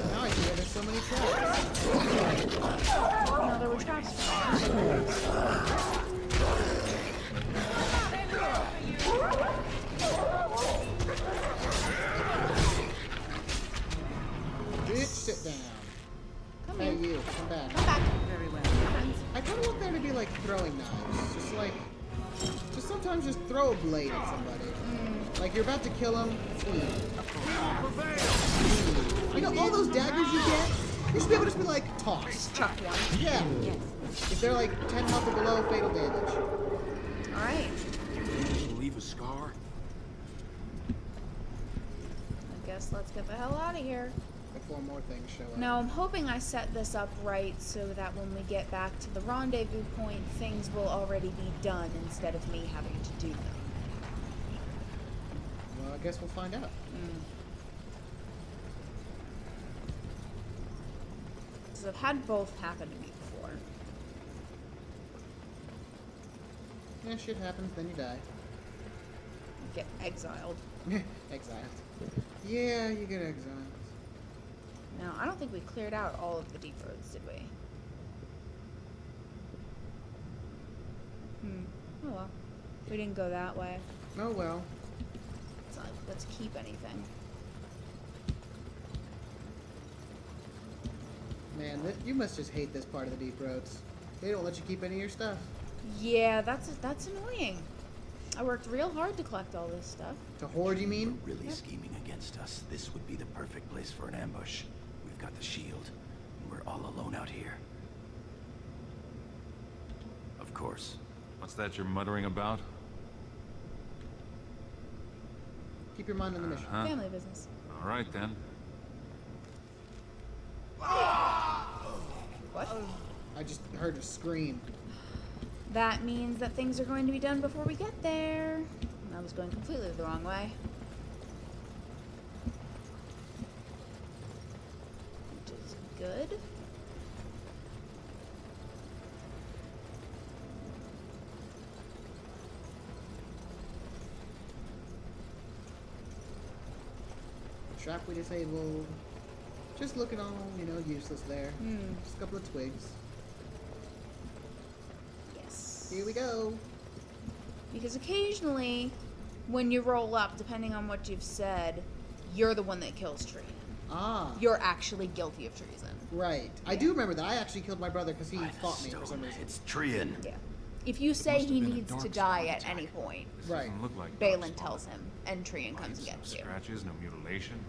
Now I see why there's so many traps. No, there were traps. Bitch, sit down. Come Hey, here. you, come back. Come back. Very well. I kind of want there to be like throwing knives. Just sometimes just throw a blade at somebody. Like you're about to kill him, sweet. You know, all those daggers you get, you should be able to just be like, toss. Chuck one. Yeah. If they're like 10 health or below, fatal damage. Alright. Leave a scar? I guess let's get the hell out of here. Before more things show up. Now, I'm hoping I set this up right so that when we get back to the rendezvous point, things will already be done instead of me having to do them. Well, I guess we'll find out. So I've had both happen to me before. Yeah, shit happens, then you die. Get exiled. Exiled. Yeah, you get exiled. Now, I don't think we cleared out all of the deep roads, did we? Oh well. We didn't go that way. Oh well. It's not like, let's keep anything. Man, you must just hate this part of the deep roads. They don't let you keep any of your stuff. Yeah, that's annoying. I worked real hard to collect all this stuff. To hoard, you mean? If you're really scheming against us, this would be the perfect place for an ambush. We've got the shield, and we're all alone out here. Of course. What's that you're muttering about? Keep your mind on the mission. Family business. All right, then. What? I just heard a scream. That means that things are going to be done before we get there. I was going completely the wrong way. Which is good. Trap we disabled. Just looking all, useless there. Just a couple of twigs. Yes. Here we go. Because occasionally, when you roll up, depending on what you've said, you're the one that kills Trian. Ah. You're actually guilty of treason. Right. I do remember that. I actually killed my brother because he fought me for some reason. It's Trian. Yeah. If you say must have he been a needs to dark die spot at any point, This Right. doesn't look like Balin darkspawn. tells him, and Trian comes and No gets you. scratches, no mutilation.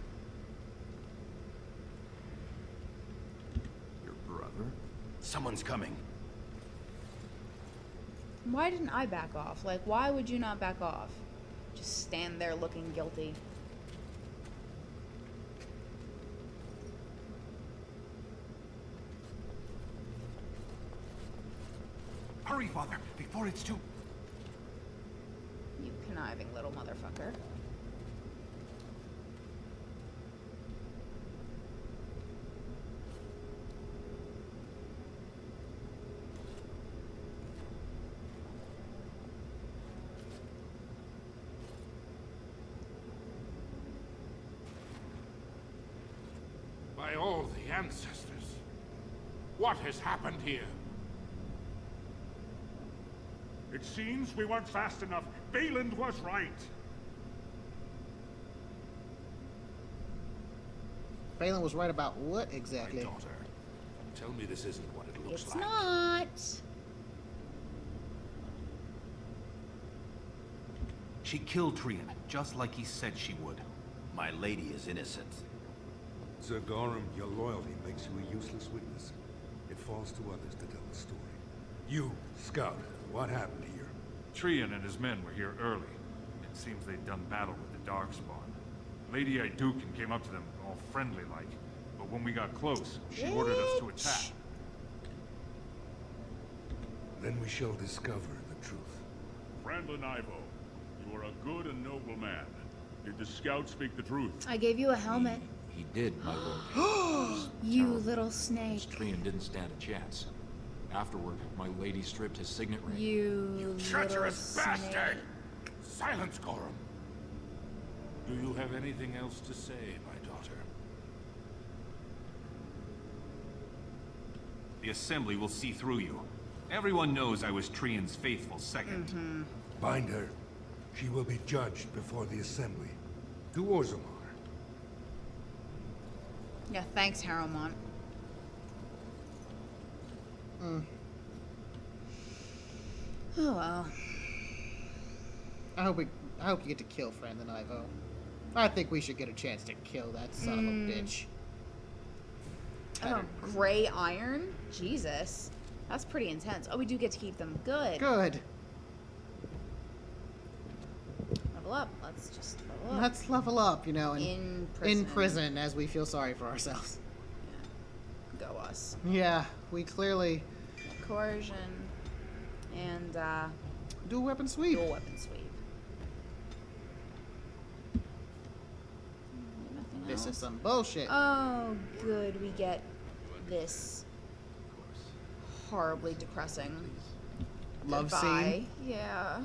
Your brother? Someone's coming. Why didn't I back off? Like, why would you not back off? Just stand there looking guilty. Hurry, Father, before it's too... You conniving little motherfucker. By all the ancestors, what has happened here? It seems we weren't fast enough. Balin was right. Balin was right about what exactly? My daughter, tell me this isn't what it looks It's like. not. She killed Trian, just like he said she would. My lady is innocent. Sir Gorham, your loyalty makes you a useless witness. It falls to others to tell the story. You, Scout, what happened here? Trian and his men were here early. It seems they'd done battle with the Darkspawn. Lady Iduken came up to them, all friendly-like. But when we got close, she ordered us to attack. Then we shall discover the truth. Brandon Ivo, you are a good and noble man. Did the scout speak the truth? I gave you a helmet. He did, my lord. You little snake. Trian didn't stand a chance. Afterward, my lady stripped his signet ring. You Treacherous little bastard! snake. Silence, Gorham. Do you have anything else to say, my daughter? The Assembly will see through you. Everyone knows I was Trian's faithful second. Bind her. She will be judged before the Assembly. To Orzammar. Yeah, thanks, Harrowmont. Oh well. I hope you get to kill Brandon Ivo. I think we should get a chance to kill that son of a bitch. Oh, gray iron? Jesus. That's pretty intense. Oh, we do get to keep them. Good. Good. Level up. Let's just level up. Let's level up, you know, In in prison. prison as we feel sorry for ourselves. Go us. Yeah, we clearly Coercion. And, dual weapon sweep. dual weapon sweep. Nothing This else. is some bullshit. Oh, good. We get this horribly depressing Love goodbye. scene. Yeah.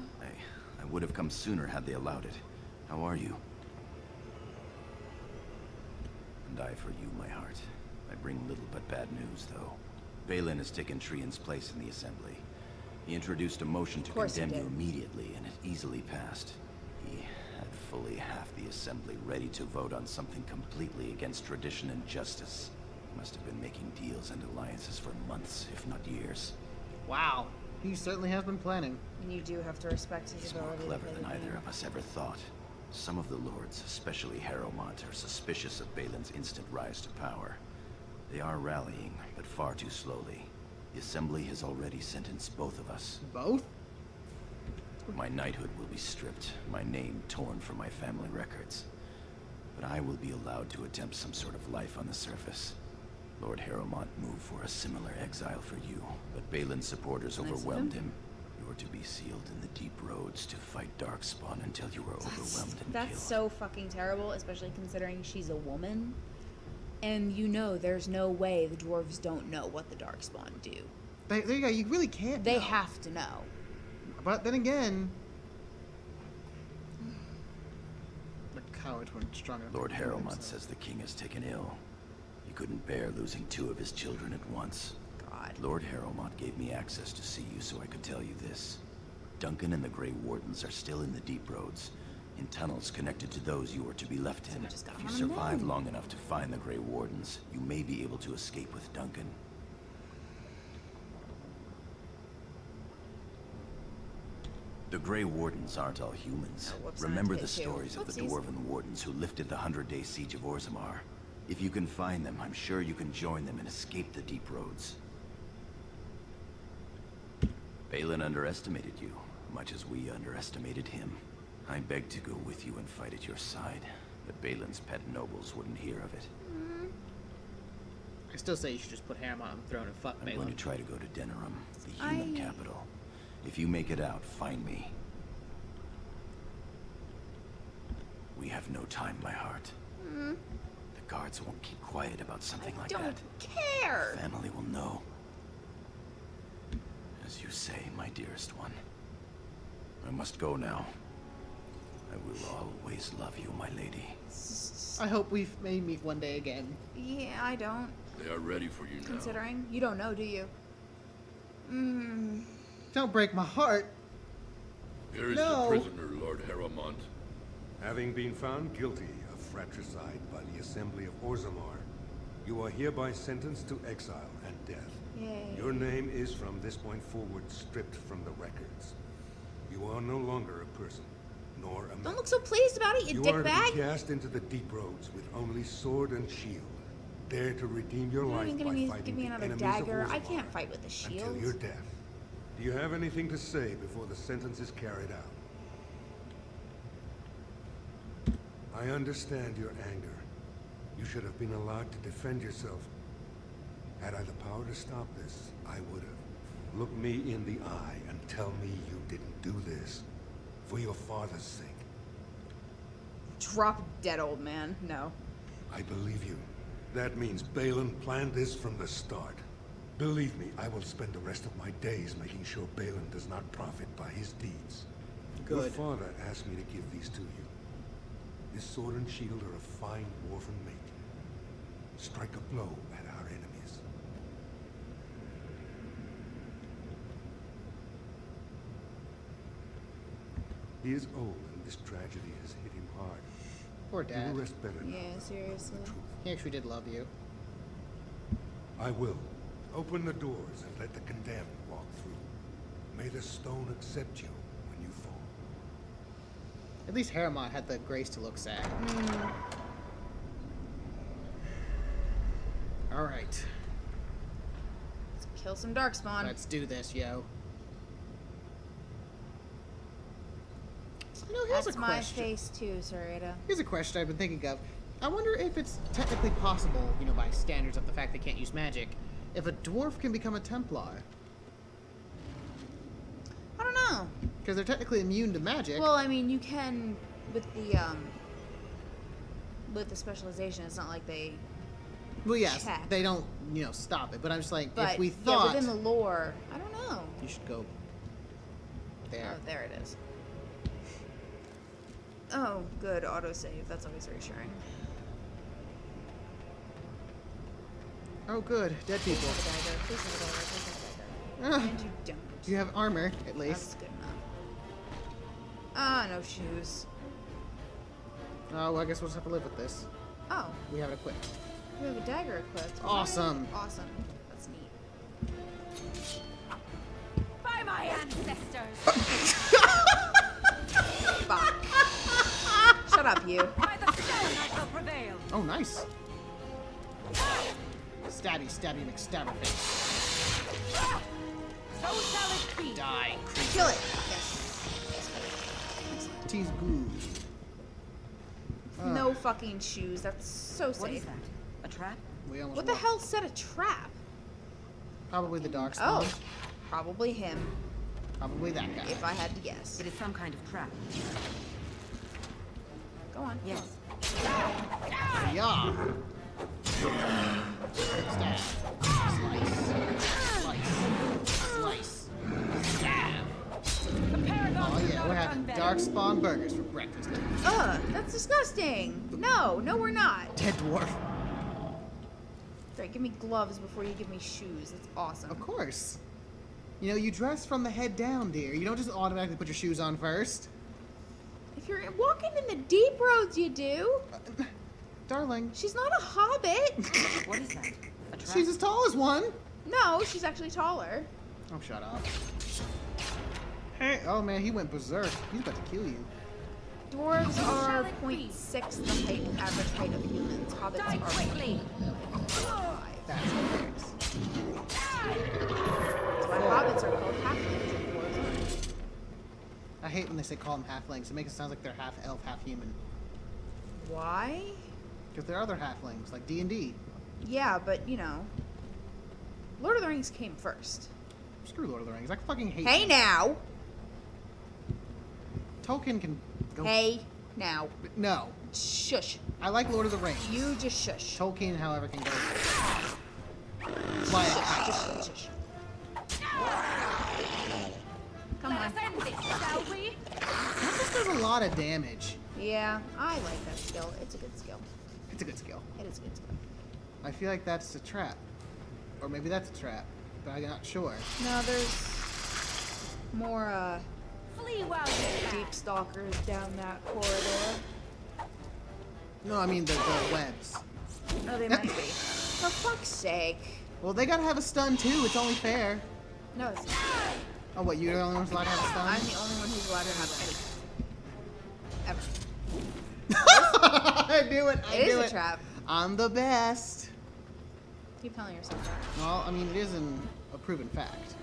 I would have come sooner had they allowed it. How are you? And I for you, my heart. I bring little but bad news, though. Balin has taken Trian's place in the Assembly. He introduced a motion to condemn you immediately, and it easily passed. He had fully half the Assembly ready to vote on something completely against tradition and justice. He must have been making deals and alliances for months, if not years. Wow. He certainly has been planning. And you do have to respect his He's more ability clever to play than the either game. of us ever thought. Some of the lords, especially Harrowmont, are suspicious of Balin's instant rise to power. They are rallying, but far too slowly. The Assembly has already sentenced both of us. Both? My knighthood will be stripped, my name torn from my family records. But I will be allowed to attempt some sort of life on the surface. Lord Harrowmont moved for a similar exile for you, but Balin's supporters overwhelmed him. You were to be sealed in the deep roads to fight Darkspawn until you were overwhelmed and That's killed. so fucking terrible, especially considering she's a woman. And you know there's no way the dwarves don't know what the Darkspawn do. There you go. You really can't. They know. have to know. But then again, the cowards weren't strong enough. Lord to defend Harrowmont themselves. says the king is taken ill. He couldn't bear losing 2 of his children at once. God. Lord Harrowmont gave me access to see you so I could tell you this. Duncan and the Grey Wardens are still in the deep roads, in tunnels connected to those you are to be left in. just got If you on survive them. long enough to find the Grey Wardens, you may be able to escape with Duncan. The Grey Wardens aren't all humans. Oh, whoops, Remember I the did too. stories of the Whoopsies. Dwarven Wardens who lifted the 100-day siege of Orzammar. If you can find them, I'm sure you can join them and escape the deep roads. Balin underestimated you, much as we underestimated him. I begged to go with you and fight at your side, but Balin's pet nobles wouldn't hear of it. I still say you should just put Harrowmont on the throne and fuck I'm Balin. going to try to go to Denerim, the human capital. If you make it out, find me. We have no time, my heart. The guards won't keep quiet about something like Don't that. care. Family will know. As you say, my dearest one. I must go now. I will always love you, my lady. I hope we may meet one day again. Yeah, I don't. They are ready for you now. Considering you don't know, do you? Don't break my heart. Here is No. the prisoner, Lord Harrowmont. Having been found guilty of fratricide by the Assembly of Orzammar, you are hereby sentenced to exile and death. Yay. Your name is from this point forward stripped from the records. You are no longer a person, nor a man. Don't look so pleased about it, you are to dickbag. be cast into the deep roads with only sword and shield. Dare to redeem your You're life not by even gonna fighting give me the another enemies dagger. of I Orzammar can't fight with a shield. until your death. Do you have anything to say before the sentence is carried out? I understand your anger. You should have been allowed to defend yourself. Had I the power to stop this, I would have. Look me in the eye and tell me you didn't do this for your father's sake. Drop dead, old man. No. I believe you. That means Balin planned this from the start. Believe me, I will spend the rest of my days making sure Balin does not profit by his deeds. Good. Your father asked me to give these to you. This sword and shield are of fine dwarven make. Strike a blow at our enemies. He is old, and this tragedy has hit him hard. Poor He Dad. will rest better now. Yeah, seriously. He actually did love you. I will. Open the doors and let the condemned walk through. May the stone accept you when you fall. At least Herein had the grace to look sad. Alright. Let's kill some darkspawn. Let's do this, yo. You know, here's That's a my question. face too, Sereda. Here's a question I've been thinking of. I wonder if it's technically possible, you know, by standards of the fact they can't use magic, if a dwarf can become a Templar. I don't know. Because they're technically immune to magic. Well, I mean, you can with the specialization. It's not like they. Well, yes, check. they don't, you know, stop it. But I'm just like, But if we yeah, thought within the lore, I don't know. you should go there. Oh, there it is. Oh, good autosave. That's always reassuring. Oh, good, dead Please people. have a dagger. Please have a dagger. Please have a dagger. Ah, And you don't. you have armor, at least. That's good enough. Ah, no shoes. Oh, well, I guess we'll just have to live with this. Oh, We have it equipped. we have a dagger equipped. Awesome. Awesome. That's neat. By my ancestors! Fuck. Shut up, you. By the stone I shall prevail! Oh, nice. Stabby, stabby, McStabberface. So shall it be! Die, creep. Kill it. Yes. Tease goo. No fucking shoes. That's so safe. What is that? A trap? We almost What the won. hell set a trap? Probably the dark Oh, spawn. probably him, Probably that guy. if I had to guess. It is some kind of trap. Go on. Yes. Yeah. Stab. Slice. Slice. Slice. Stab. The paragon Oh could yeah, not we're have having done better. dark spawn burgers for breakfast. Ugh, that's disgusting. No, we're not. Dead dwarf. Right, give me gloves before you give me shoes. That's awesome. Of course. You know, you dress from the head down, dear. You don't just automatically put your shoes on first. If you're walking in the deep roads, you do. Darling. She's not a hobbit. What is that? A trap? She's as tall as one. No, she's actually taller. Oh, shut up. Hey, oh man, he went berserk. He's about to kill you. Dwarves are 0.6 the average height of humans. Hobbits Die are quickly! 0.5. That's hilarious. That's why hobbits are called halflings and dwarves aren't. I hate when they say call them halflings. It makes it sound like they're half elf, half human. Why? Because there are other halflings, like D&D. Yeah, but you know, Lord of the Rings came first. Screw Lord of the Rings. I fucking hate Hey them. now! Tolkien can go... Hey now. No. Shush. I like Lord of the Rings. You just shush. Tolkien, however, can go... Shush, Fly just shush. Come Let on. us end this, shall we? That just does a lot of damage. Yeah, I like that skill. It's a good skill. It's a good skill. It is a good skill. I feel like that's a trap. Or maybe that's a trap. But I'm not sure. No, there's more, Flee while you can. deep stalkers down that corridor. No, I mean the webs. Oh, they might be. For fuck's sake. Well, they gotta have a stun too. It's only fair. No, it's not. Oh, what? You're the only one who's allowed to have a stun? I'm the only one who's allowed to have any. Ever. I knew it. I It is knew a trap. I'm the best. Keep telling yourself that. Well, I mean, it isn't a proven fact.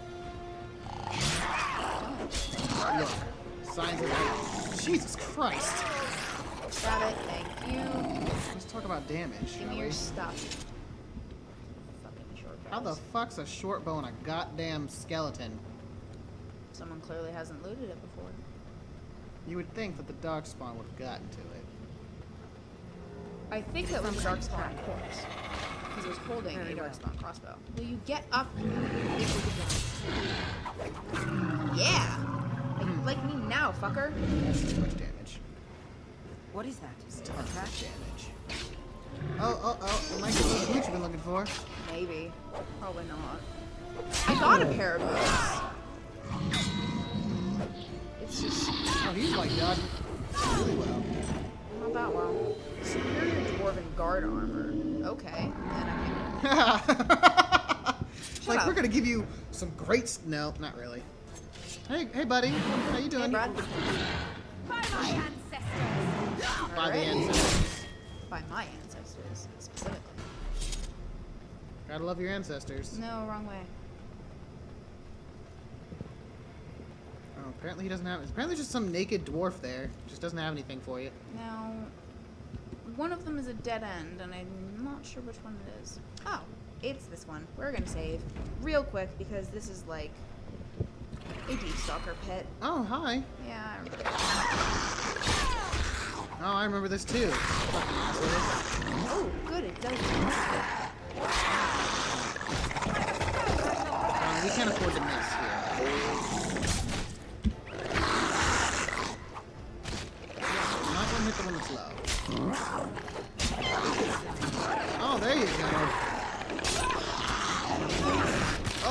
Look, signs of life. Jesus Christ. Grab it. Thank you. Let's talk about damage. Give me shall your we? stuff. Fucking short How the bows. fuck's a short bow and a goddamn skeleton? Someone clearly hasn't looted it before. You would think that the darkspawn would have gotten to it. I think that was a Darkspawn corpse. Because it was holding a Darkspawn crossbow. Will you get up? Yeah! Like me now, fucker. That's too much damage. What is that? It's tough damage. Oh, am I getting the boots you've been looking for? Maybe. Probably not. I got a pair of boots. It's just Oh, he's like dodging really well. not that well. Superior Dwarven Guard armor. Okay. Then I Like, up. we're gonna give you some great. No, not really. Hey, buddy. How you doing? Hey, Brad. By my ancestors! By the Alright. ancestors. By my ancestors, specifically. Gotta love your ancestors. No, wrong way. Oh, apparently he doesn't have. Apparently, there's just some naked dwarf there. Just doesn't have anything for you. Now, one of them is a dead end, and I'm not sure which one it is. Oh, it's this one. We're gonna save real quick because this is like a deep stalker pit. Oh, hi. Yeah, I remember. Oh, I remember this too. Fucking assholes. Oh, good, it does. We can't afford to miss here. I'm not gonna hit the one that's low. Oh, there you go.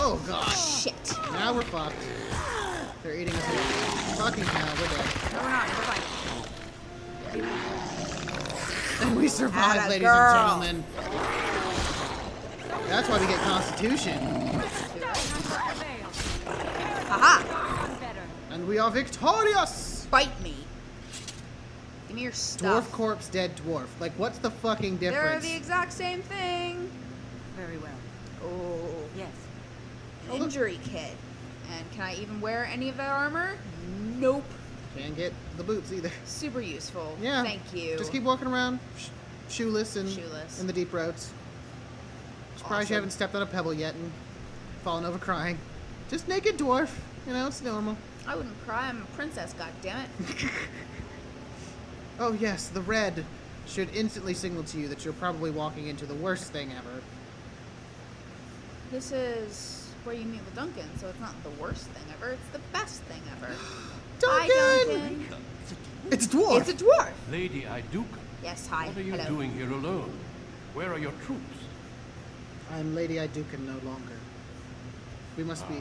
Oh, God. Shit. Now we're fucked. They're eating us alive. Fucking hell, we're dead. No, we're not. We're fine. And we survive, Atta ladies girl. and gentlemen. That's why we get Constitution. Haha! And we are victorious! Bite me. Give me your stuff. Dwarf corpse, dead dwarf. Like, what's the fucking They're difference? the exact same thing. Very well. Oh. Yes. An injury kit. And can I even wear any of that armor? Nope. Can't get the boots either. Super useful. Yeah. Thank you. Just keep walking around, shoeless and Shoeless. in the deep roads. Surprised Awesome. you haven't stepped on a pebble yet and fallen over crying. Just naked dwarf. You know, it's normal. I wouldn't cry. I'm a princess, goddammit. Oh yes, the red should instantly signal to you that you're probably walking into the worst thing ever. This is where you meet with Duncan, so it's not the worst thing ever. It's the best thing ever. Duncan! Hi, Duncan. It's a dwarf! It's a dwarf! Lady Iduka, Yes, hi. what are you Hello. doing here alone? Where are your troops? I'm Lady Idukan no longer. We must be...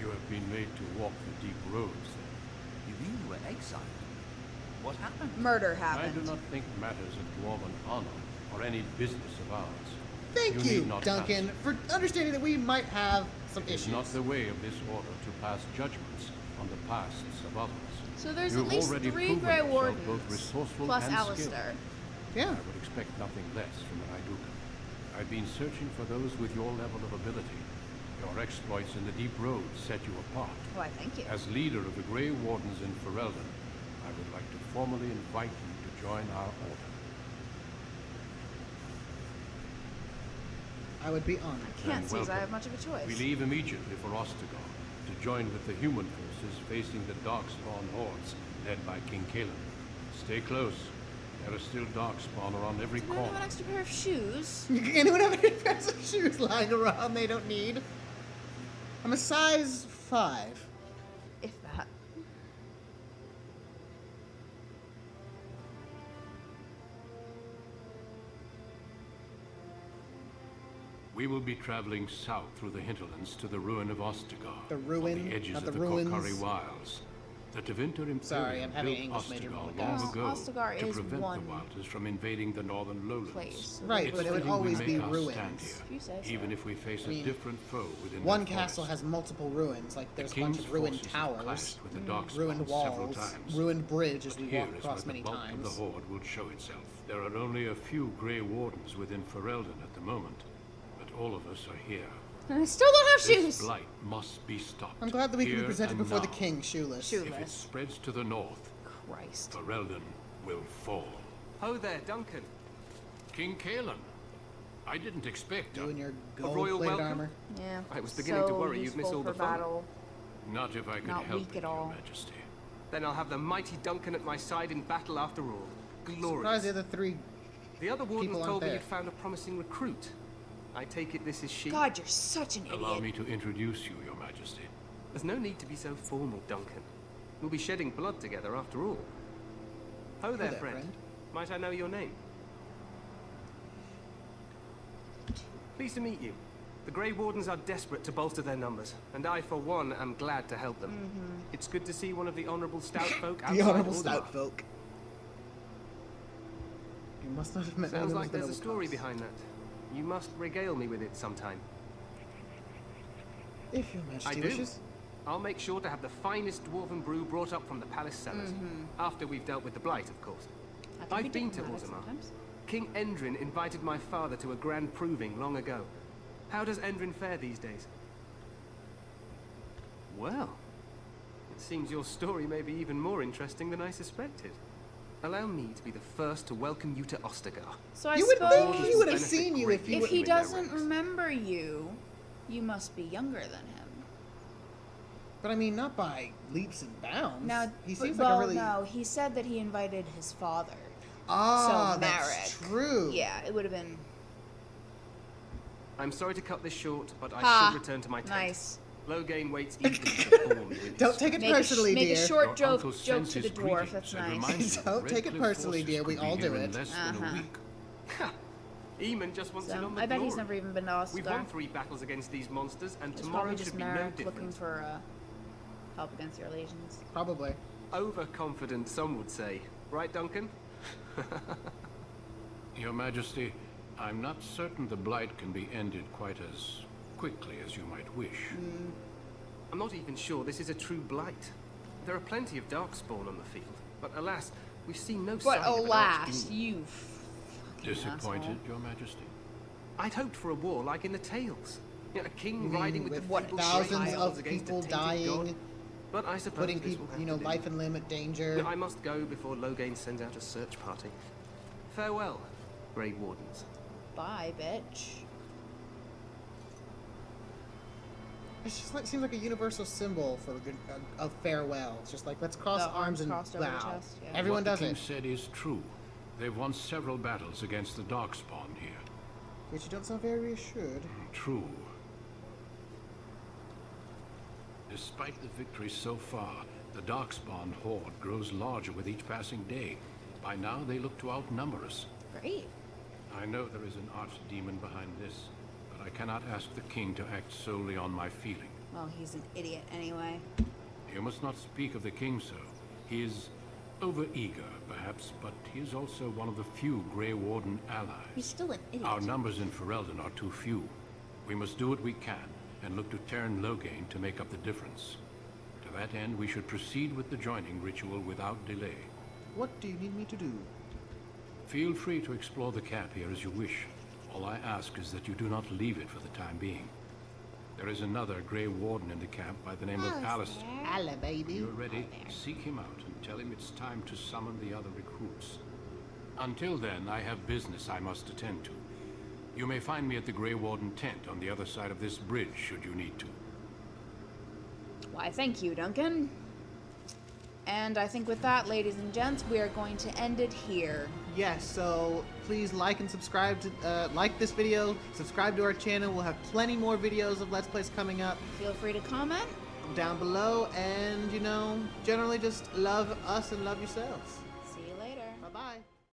You have been made to walk the deep roads. You mean you were exiled? What happened? Murder I happened. do not think matters of dwarven honor or any business of ours. Thank you, need not Duncan, ask. for understanding that we might have some It is issues. not the way of this order to pass judgments on the pasts of others. So there's You've at least already 3 proven Grey yourself Wardens, both resourceful plus and Alistair. Yeah. I would expect nothing less from an Iduka. I've been searching for those with your level of ability. Your exploits in the deep roads set you apart. Why, thank you. As leader of the Grey Wardens in Ferelden, I would like to formally invite you to join our order. I would be honored. Can't Then see as I welcome. have much of a choice. We leave immediately for Ostagar to join with the human forces facing the Darkspawn hordes led by King Caleb. Stay close. There are still Darkspawn around every Do I have an corner. extra pair of shoes? Anyone have any pairs of shoes lying around they don't need? I'm a size 5. If that. We will be traveling south through the hinterlands to the ruin of Ostagar. The ruin, on the edges not of the the ruins. Korkari Wilds. The Tevinter Imperium Sorry, I'm having built English major Ostagar moment, long guys. ago Ostagar to is prevent one the Wilders from invading the northern lowlands. place. Right, It's but it would fitting we always make be our ruins. stand here, If you say so. even if we face I mean, a different foe within One that castle forest. has multiple ruins, like there's a The bunch king's of ruined forces have towers, clashed with the Darkspawn ruined several walls, times. ruined bridge as But we here walk is across where many the bulk of the times. horde will show itself. There are only a few Grey Wardens within Ferelden at the moment, but all of us are here. And I still don't have This shoes. blight must be stopped. I'm glad that we can be here presented and before the now. king, shoeless. If it spreads to the north, Christ. Ferelden will fall. Oh there, Duncan. King Kalen. I didn't expect You and your royal gold-plated welcome? armor. Yeah. I was beginning so to worry you'd miss useful all the for fun. battle. Not if I could Not help weak it, at all. Your Majesty. Then I'll have the mighty Duncan at my side in battle after all. Glorious. Surprise the other three. The other wardens people aren't told me there. you'd found a promising recruit. I take it this is she? God, you're such an Allow idiot. me to introduce you, Your Majesty. There's no need to be so formal, Duncan. We'll be shedding blood together after all. Ho there, friend. Might I know your name? Pleased to meet you. The Grey Wardens are desperate to bolster their numbers, and I, for one, am glad to help them. It's good to see one of the honourable stout folk outside The honorable Order. stout folk. You must not have met Sounds one like of the there's a noble story class. behind that. You must regale me with it sometime. If your majesty I do. wishes. I'll make sure to have the finest dwarven brew brought up from the palace cellars. After we've dealt with the blight, of course. I think we I've been do to that Orzammar. sometimes. King Endrin invited my father to a grand proving long ago. How does Endrin fare these days? Well, it seems your story may be even more interesting than I suspected. Allow me to be the first to welcome you to Ostagar. So I You would suppose think he would have seen you if you if would. he doesn't remember you, you must be younger than him. But I mean, not by leaps and bounds. Now, he seems well, like a really. no, he said that he invited his father. Ah, so that's Marek. true. Yeah, it would have been. I'm sorry to cut this short, but I Ha, should return to my tent. nice. Logain waits eagerly to inform me with Don't his take it Make personally, make dear. a short Your joke uncle to sends the his dwarf. greetings That's and nice. reminds you Don't that take it Redcliffe personally, forces dear, we could be all here do in it. less than a week. Eamon just wants in So, on the I bet glory. he's never even been to We've Ostagar. won 3 battles against these monsters, and It's tomorrow probably just should be no Marek different. looking for help against your legions. Probably. Overconfident, some would say. Right, Duncan? Your Majesty, I'm not certain the blight can be ended quite as quickly as you might wish. I'm not even sure this is a true blight. There are plenty of darkspawn on the field, but alas, we've seen no But sign of an alas, archdemon. you Disappointed, asshole. Your Majesty? I'd hoped for a war like in the tales. You know, a king riding with the With feeble thousands great of isles against a people tainted dying, god. But I suppose putting this people, will have you know, to do. life and limb at danger. I must go before Logain sends out a search party. Farewell, Grey Wardens. Bye, bitch. It's just like seems like a universal symbol for of farewell. It's just like let's cross The arms and crossed over the bow. chest, yeah. Everyone what does the king it. said is true. They've won several battles against the Darkspawn here. Yet you don't sound very reassured. True. Despite the victories so far, the Darkspawn horde grows larger with each passing day. By now, they look to outnumber us. Great. I know there is an archdemon behind this, but I cannot ask the king to act solely on my feeling. Well, he's an idiot anyway. You must not speak of the king so. He is overeager, perhaps, but he is also one of the few Grey Warden allies. He's still an idiot. Our numbers in Ferelden are too few. We must do what we can, and look to Terran Logain to make up the difference. To that end, we should proceed with the joining ritual without delay. What do you need me to do? Feel free to explore the camp here as you wish. All I ask is that you do not leave it for the time being. There is another Grey Warden in the camp by the name of Alistair. Allah, baby. You're ready, seek him out and tell him it's time to summon the other recruits. Until then, I have business I must attend to. You may find me at the Grey Warden tent on the other side of this bridge, should you need to. Why, thank you, Duncan. And I think with that, ladies and gents, we are going to end it here. Yes, so please like and subscribe to like this video, subscribe to our channel. We'll have plenty more videos of Let's Plays coming up Feel free to comment. down below, and you know, generally just love us and love yourselves.